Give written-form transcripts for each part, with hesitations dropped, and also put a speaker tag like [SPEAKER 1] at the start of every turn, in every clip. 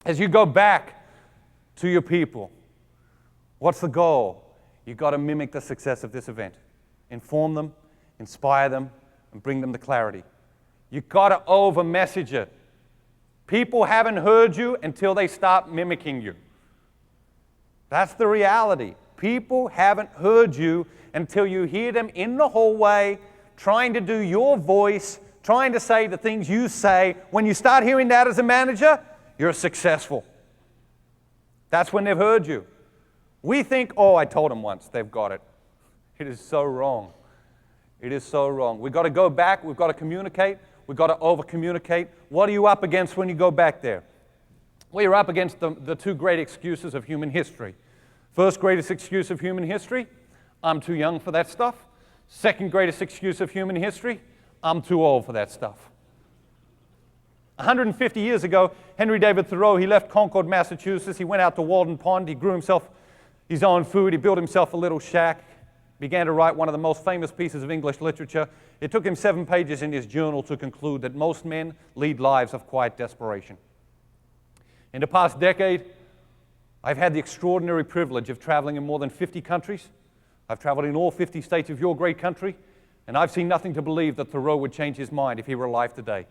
[SPEAKER 1] As you go back to your people, what's the goal? You've got to mimic the success of this event. Inform them, inspire them, and bring them to clarity. You've got to over-message it. People haven't heard you until they start mimicking you. That's the reality. People haven't heard you until you hear them in the hallway trying to do your voice, trying to say the things you say. When you start hearing that as a manager, you're successful. That's when they've heard you. We think, oh, I told them once, they've got it. It is so wrong. It is so wrong. We've got to go back, we've got to communicate, we've got to over-communicate. What are you up against when you go back there? Well, you're up against the two great excuses of human history. First greatest excuse of human history, I'm too young for that stuff. Second greatest excuse of human history, I'm too old for that stuff. 150 years ago, Henry David Thoreau, he left Concord, Massachusetts. He went out to Walden Pond. He grew himself his own food. He built himself a little shack. Began to write one of the most famous pieces of English literature. It took him 7 pages in his journal to conclude that most men lead lives of quiet desperation. In the past decade, I've had the extraordinary privilege of traveling in more than 50 countries. I've traveled in all 50 states of your great country, and I've seen nothing to believe that Thoreau would change his mind if he were alive today.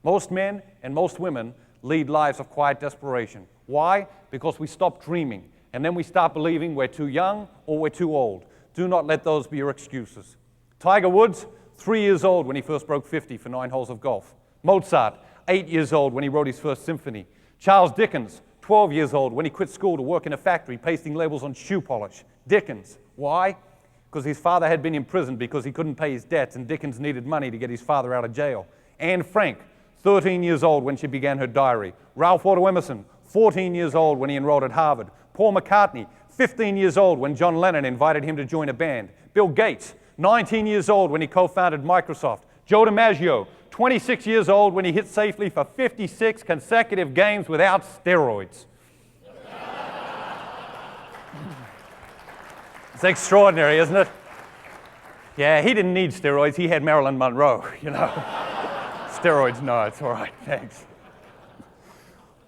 [SPEAKER 1] Most men and most women lead lives of quiet desperation. Why? Because we stop dreaming, and then we start believing we're too young or we're too old. Do not let those be your excuses. Tiger Woods, 3 years old when he first broke 50 for 9 holes of golf. Mozart, 8 years old when he wrote his first symphony. Charles Dickens, 12 years old when he quit school to work in a factory pasting labels on shoe polish. Dickens. Why? Because his father had been imprisoned because he couldn't pay his debts, and Dickens needed money to get his father out of jail. Anne Frank, 13 years old when she began her diary. Ralph Waldo Emerson, 14 years old when he enrolled at Harvard. Paul McCartney, 15 years old when John Lennon invited him to join a band. Bill Gates, 19 years old when he co-founded Microsoft. Joe DiMaggio, 26 years old when he hit safely for 56 consecutive games without steroids. It's extraordinary, isn't it? Yeah, he didn't need steroids. He had Marilyn Monroe, you know. Steroids, no, it's all right, thanks.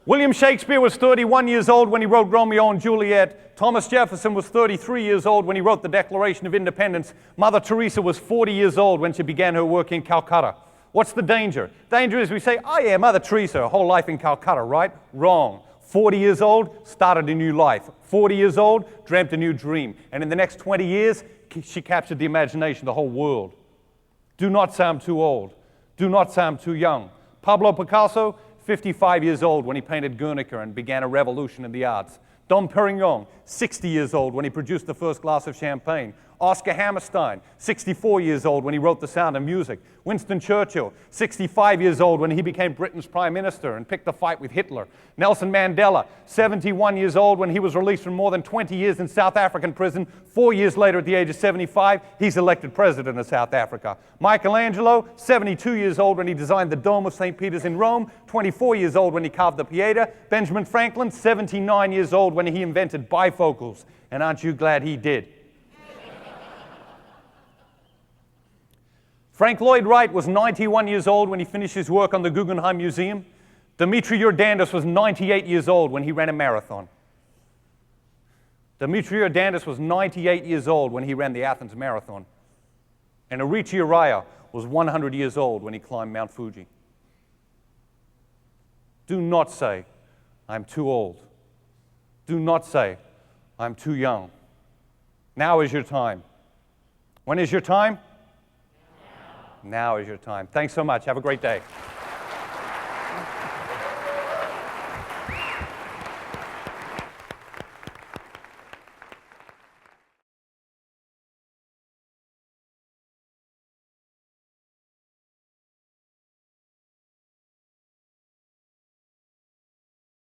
[SPEAKER 1] William Shakespeare was 31 years old when he wrote Romeo and Juliet. Thomas Jefferson was 33 years old when he wrote the Declaration of Independence. Mother Teresa was 40 years old when she began her work in Calcutta. What's the danger? Danger is we say, oh yeah, Mother Teresa, her whole life in Calcutta, right? Wrong. 40 years old, started a new life. 40 years old, dreamt a new dream. And in the next 20 years, she captured the imagination of the whole world. Do not say I'm too old. Do not say I'm too young. Pablo Picasso, 55 years old when he painted Guernica and began a revolution in the arts. Dom Perignon, 60 years old when he produced the first glass of champagne. Oscar Hammerstein, 64 years old when he wrote The Sound of Music. Winston Churchill, 65 years old when he became Britain's Prime Minister and picked a fight with Hitler. Nelson Mandela, 71 years old when he was released from more than 20 years in South African prison. 4 years later, at the age of 75, he's elected president of South Africa. Michelangelo, 72 years old when he designed the Dome of St. Peter's in Rome. 24 years old when he carved the Pieta. Benjamin Franklin, 79 years old when he invented bifocals. And aren't you glad he did? Frank Lloyd Wright was 91 years old when he finished his work on the Guggenheim Museum. Dimitri Jordandas was 98 years old when he ran a marathon. Dimitri Jordandas was 98 years old when he ran the Athens Marathon. And Arichi Araya was 100 years old when he climbed Mount Fuji. Do not say, I'm too old. Do not say, I'm too young. Now is your time. When is your time? Now is your time. Thanks so much. Have a great day.